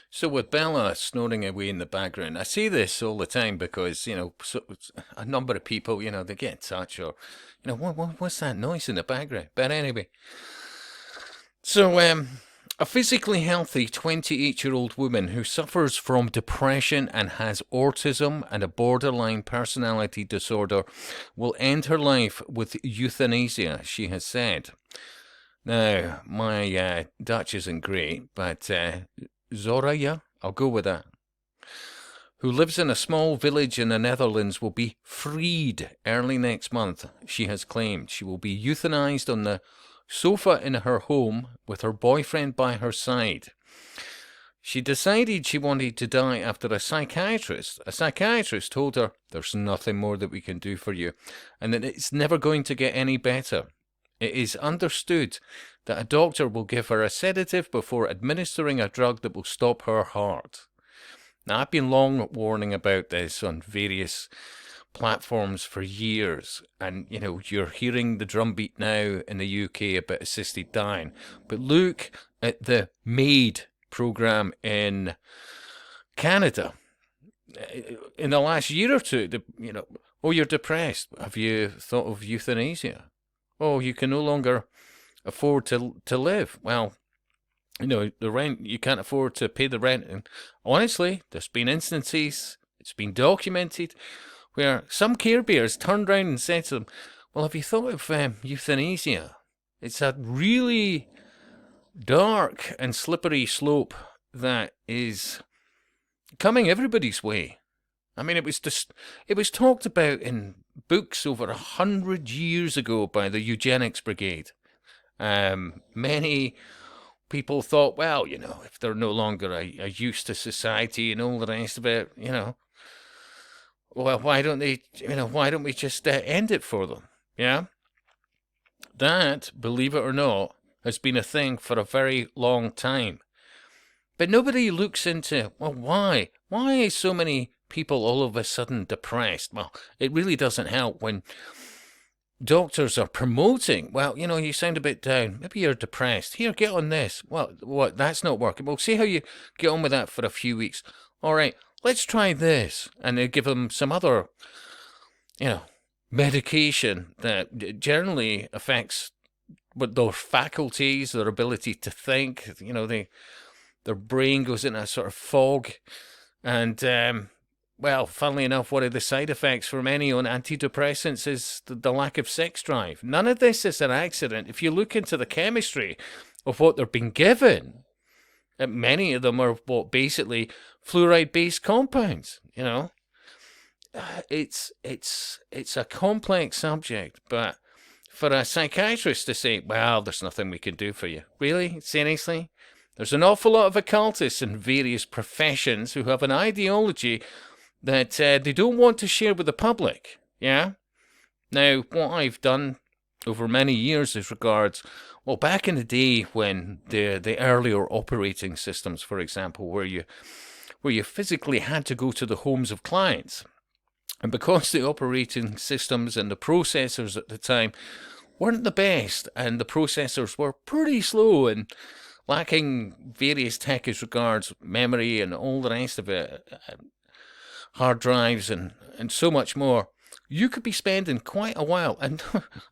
So with Bella snoring away in the background, I see this all the time because, a number of people, they get in touch or, what's that noise in the background? But anyway, so a physically healthy 28-year-old woman who suffers from depression and has autism and a borderline personality disorder will end her life with euthanasia, she has said. Now, my Dutch isn't great, but Zoraya, I'll go with that, who lives in a small village in the Netherlands, will be freed early next month, she has claimed. She will be euthanized on the sofa in her home with her boyfriend by her side. She decided she wanted to die after a psychiatrist told her there's nothing more that we can do for you and that it's never going to get any better. It is understood that a doctor will give her a sedative before administering a drug that will stop her heart. Now, I've been long warning about this on various platforms for years, and you're hearing the drumbeat now in the UK about assisted dying. But look at the MAID program in Canada. In the last year or two, oh, you're depressed. Have you thought of euthanasia? Oh, you can no longer afford to live. Well, the rent, you can't afford to pay the rent. And honestly, there's been instances, it's been documented, where some Care Bears turned around and said to them, well, have you thought of euthanasia? It's a really dark and slippery slope that is coming everybody's way. I mean, it was talked about in books over 100 years ago by the Eugenics Brigade. Many people thought, well, if they're no longer a use to society and all the rest of it, well, why don't we just end it for them? Yeah? That, believe it or not, has been a thing for a very long time. But nobody looks into, well, why? Why is so many people all of a sudden depressed? Well, it really doesn't help when doctors are promoting, well, you sound a bit down. Maybe you're depressed. Here, get on this. Well, what? That's not working. Well, see how you get on with that for a few weeks. All right, let's try this. And they give them some other, medication that generally affects their faculties, their ability to think. Their brain goes in a sort of fog. And, well, funnily enough, one of the side effects for many on antidepressants is the lack of sex drive. None of this is an accident. If you look into the chemistry of what they're being given, many of them are basically fluoride-based compounds. It's a complex subject, but for a psychiatrist to say, well, there's nothing we can do for you. Really? Seriously? There's an awful lot of occultists in various professions who have an ideology that they don't want to share with the public, yeah? Now, what I've done over many years is regards, well, back in the day when the earlier operating systems, for example, where you physically had to go to the homes of clients, and because the operating systems and the processors at the time weren't the best, and the processors were pretty slow and lacking various tech as regards memory and all the rest of it, hard drives and so much more, you could be spending quite a while. And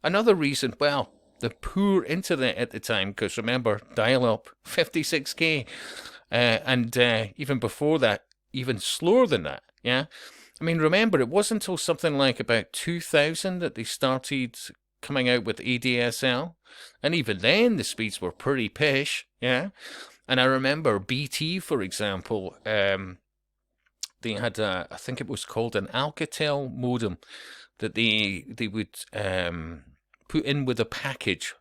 another reason, well, the poor internet at the time, because remember, dial-up, 56k, and even before that, even slower than that, yeah? I mean, remember, it wasn't until something like about 2000 that they started coming out with ADSL, and even then the speeds were pretty pish, yeah? And I remember BT, for example, they had, I think it was called an Alcatel modem that they would put in with a package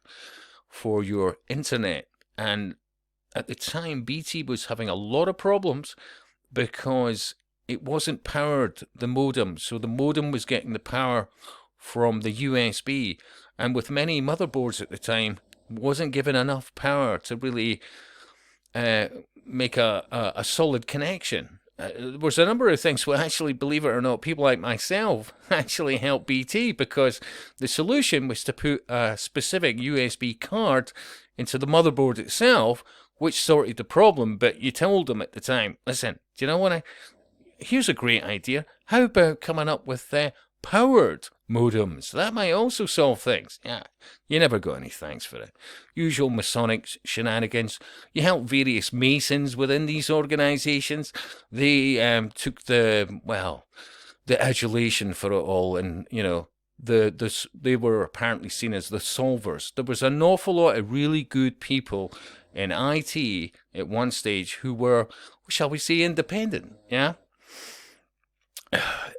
for your internet. And at the time, BT was having a lot of problems because it wasn't powered, the modem. So the modem was getting the power from the USB. And with many motherboards at the time, wasn't given enough power to really make a solid connection. There was a number of things where actually, believe it or not, people like myself actually helped BT, because the solution was to put a specific USB card into the motherboard itself, which sorted the problem, but you told them at the time, listen, do you know what here's a great idea. How about coming up with powered modems? That might also solve things. Yeah, you never got any thanks for it. Usual Masonic shenanigans. You help various Masons within these organizations. They took the adulation for it all, and they were apparently seen as the solvers. There was an awful lot of really good people in IT at one stage who were, shall we say, independent. Yeah.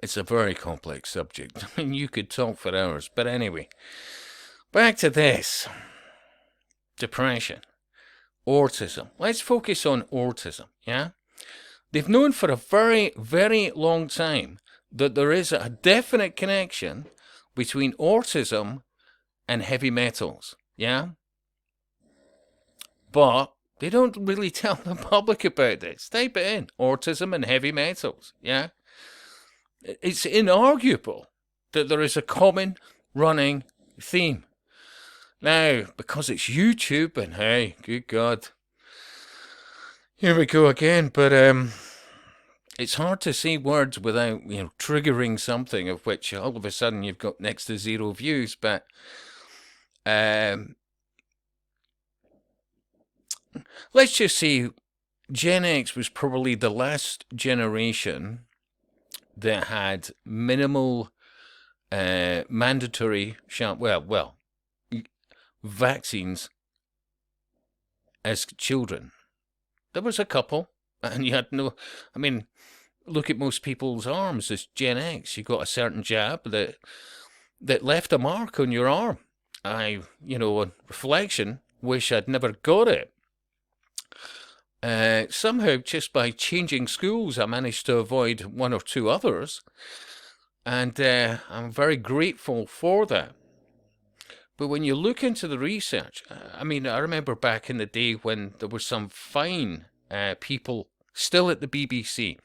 It's a very complex subject. I mean, you could talk for hours. But anyway, back to this. Depression. Autism. Let's focus on autism, yeah? They've known for a very, very long time that there is a definite connection between autism and heavy metals, yeah? But they don't really tell the public about this. Type it in, autism and heavy metals, yeah? It's inarguable that there is a common running theme. Now, because it's YouTube, and hey, good God, here we go again, but it's hard to say words without, triggering something of which all of a sudden you've got next to zero views, but let's just say Gen X was probably the last generation that had minimal mandatory vaccines as children. There was a couple, and you had look at most people's arms as Gen X. You got a certain jab that left a mark on your arm. On reflection, wish I'd never got it. Somehow, just by changing schools, I managed to avoid one or two others, and I'm very grateful for that. But when you look into the research, I remember back in the day when there were some fine people still at the BBC.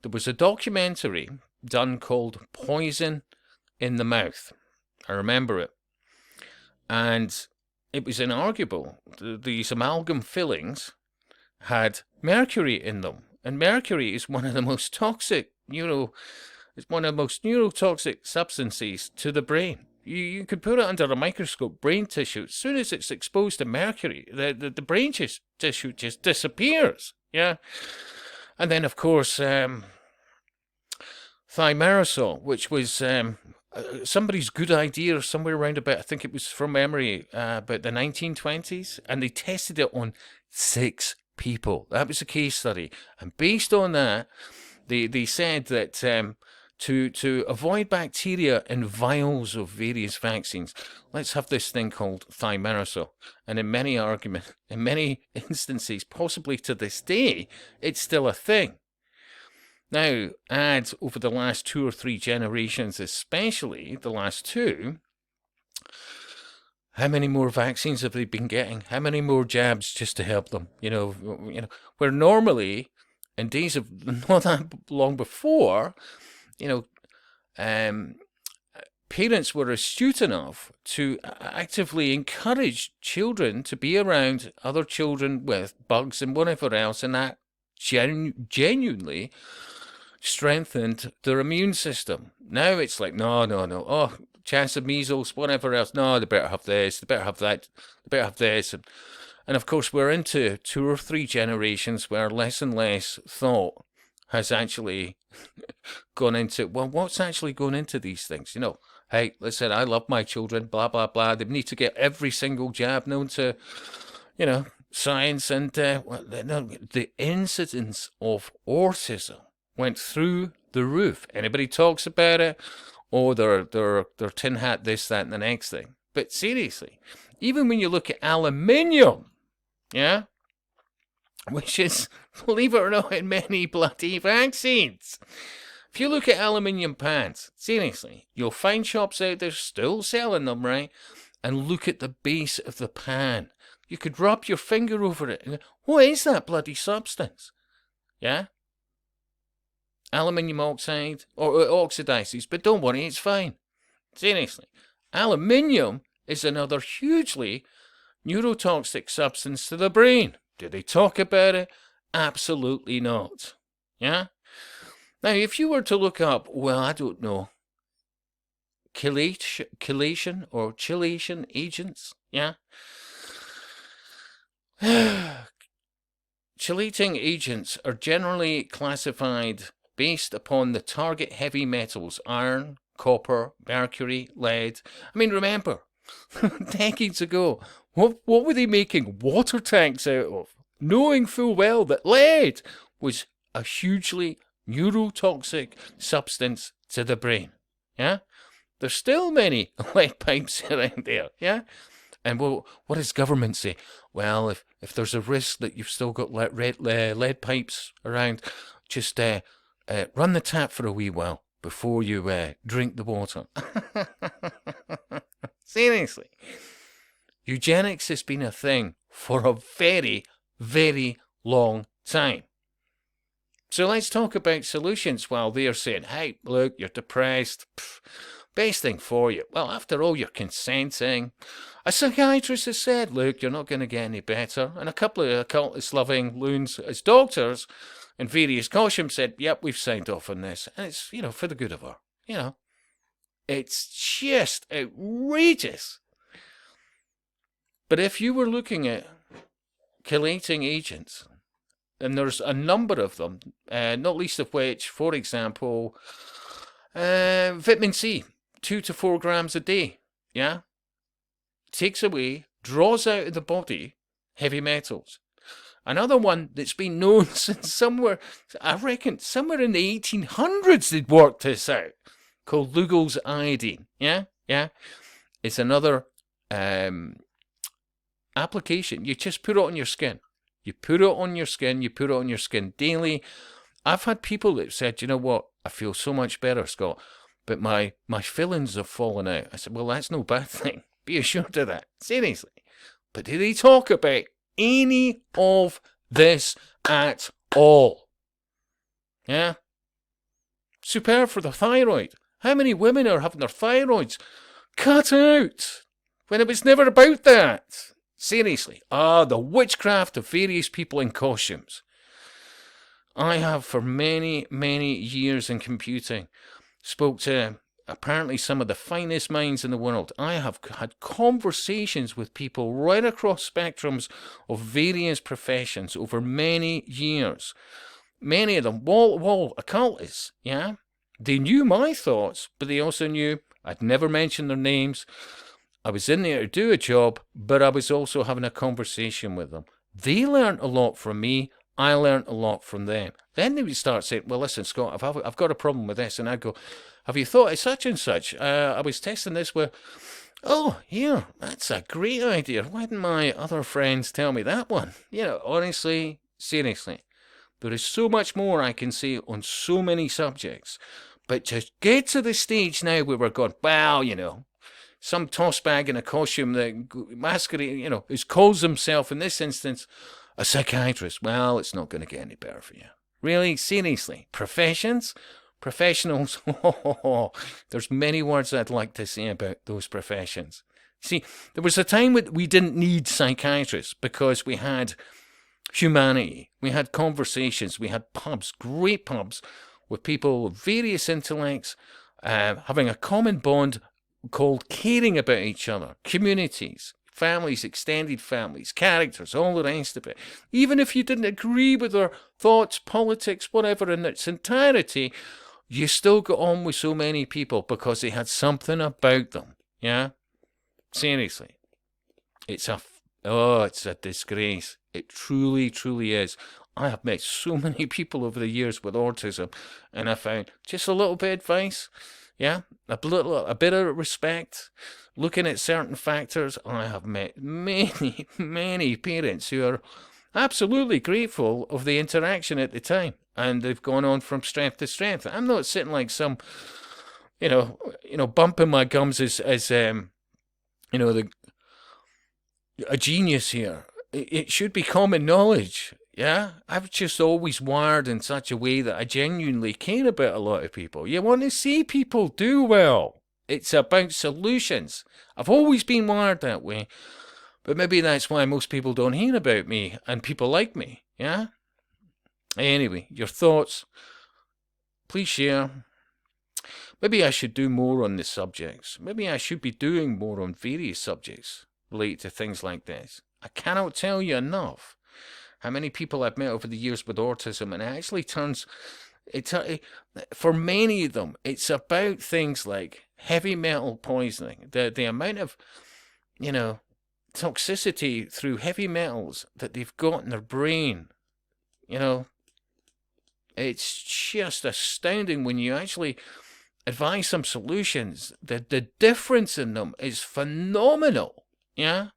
There was a documentary done called Poison in the Mouth. I remember it. And it was inarguable. These amalgam fillings had mercury in them, and mercury is one of the most toxic, it's one of the most neurotoxic substances to the brain. You could put it under a microscope, brain tissue. As soon as it's exposed to mercury, the brain tissue just disappears. Yeah, and then of course thimerosal, which was somebody's good idea somewhere around about, I think it was from memory, about the 1920s, and they tested it on 6 people. That was a case study, and based on that, they said that to avoid bacteria in vials of various vaccines, let's have this thing called thimerosal. And in many instances, possibly to this day, it's still a thing. Now, add over the last 2 or 3 generations, especially the last 2, how many more vaccines have they been getting? How many more jabs just to help them? Where normally, in days of not that long before, parents were astute enough to actively encourage children to be around other children with bugs and whatever else, and that genuinely strengthened their immune system. Now it's like, no. Oh, chance of measles, whatever else. No, they better have this, they better have that, they better have this. And of course, we're into 2 or 3 generations where less and less thought has actually gone into, well, what's actually going into these things? Hey, listen, I love my children, blah, blah, blah. They need to get every single jab known to, science. And the incidence of autism went through the roof. Anybody talks about it, or they're tin hat this, that, and the next thing. But seriously, even when you look at aluminium, yeah, which is, believe it or not, in many bloody vaccines. If you look at aluminium pans, seriously, you'll find shops out there still selling them, right? And look at the base of the pan. You could rub your finger over it and go, what is that bloody substance? Yeah? Aluminium oxide, or it oxidizes, but don't worry, it's fine. Seriously. Aluminium is another hugely neurotoxic substance to the brain. Do they talk about it? Absolutely not. Yeah? Now, if you were to look up, well, I don't know, chelation or chelation agents, yeah? Chelating agents are generally classified based upon the target heavy metals, iron, copper, mercury, lead. I mean, remember, decades ago, what were they making water tanks out of? Knowing full well that lead was a hugely neurotoxic substance to the brain. Yeah? There's still many lead pipes around there. Yeah? And what does government say? Well, if there's a risk that you've still got lead pipes around, just run the tap for a wee while before you drink the water. Seriously. Eugenics has been a thing for a very, very long time. So let's talk about solutions while they're saying, hey, look, you're depressed. Best thing for you. Well, after all, you're consenting. A psychiatrist has said, look, you're not going to get any better. And a couple of occultist-loving loons as doctors and various costumes said, yep, we've signed off on this. And it's, for the good of her. It's just outrageous. But if you were looking at chelating agents, and there's a number of them, not least of which, for example, vitamin C, 2 to 4 grams a day, yeah? Takes away, draws out of the body heavy metals. Another one that's been known since somewhere in the 1800s they'd worked this out, called Lugol's iodine, yeah? It's another application. You just put it on your skin. You put it on your skin daily. I've had people that said, you know what, I feel so much better, Scott, but my fillings have fallen out. I said, well, that's no bad thing. Be assured of that. Seriously. But do they talk about any of this at all? Yeah? Superb for the thyroid. How many women are having their thyroids cut out when it was never about that? Seriously. The witchcraft of various people in costumes. I have for many, many years in computing spoke to apparently some of the finest minds in the world. I have had conversations with people right across spectrums of various professions over many years. Many of them, wall occultists, yeah? They knew my thoughts, but they also knew I'd never mention their names. I was in there to do a job, but I was also having a conversation with them. They learned a lot from me. I learned a lot from them. Then they would start saying, well, listen, Scott, I've got a problem with this. And I'd go, have you thought of such and such? I was testing this with, oh, here, that's a great idea. Why didn't my other friends tell me that one? Honestly, seriously, there is so much more I can say on so many subjects. But to get to the stage now where we're going, well, some tossbag in a costume that masquerade, who calls himself, in this instance, a psychiatrist. Well, it's not going to get any better for you. Really? Seriously? Professionals? There's many words I'd like to say about those professions. See, there was a time when we didn't need psychiatrists because we had humanity. We had conversations. We had pubs, great pubs, with people of various intellects having a common bond called caring about each other, communities, families, extended families, characters, all the rest of it. Even if you didn't agree with their thoughts, politics, whatever in its entirety, you still got on with so many people because they had something about them. Yeah? Seriously. It's a disgrace. It truly, truly is. I have met so many people over the years with autism, and I found just a little bit of advice, yeah, a bit of respect, looking at certain factors. I have met many, many parents who are absolutely grateful of the interaction at the time, and they've gone on from strength to strength. I'm not sitting like some, bumping my gums as a genius here. It should be common knowledge. Yeah, I've just always wired in such a way that I genuinely care about a lot of people. You want to see people do well. It's about solutions. I've always been wired that way. But maybe that's why most people don't hear about me and people like me, yeah? Anyway, your thoughts, please share. Maybe I should do more on the subjects. Maybe I should be doing more on various subjects related to things like this. I cannot tell you enough how many people I've met over the years with autism, and it actually turns, for many of them, it's about things like heavy metal poisoning, the amount of, toxicity through heavy metals that they've got in their brain. It's just astounding when you actually advise some solutions. The difference in them is phenomenal. Yeah?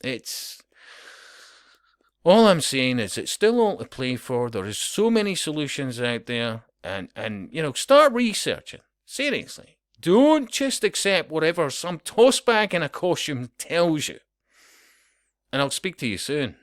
It's... All I'm saying is it's still all to play for. There is so many solutions out there. And start researching. Seriously. Don't just accept whatever some tossbag in a costume tells you. And I'll speak to you soon.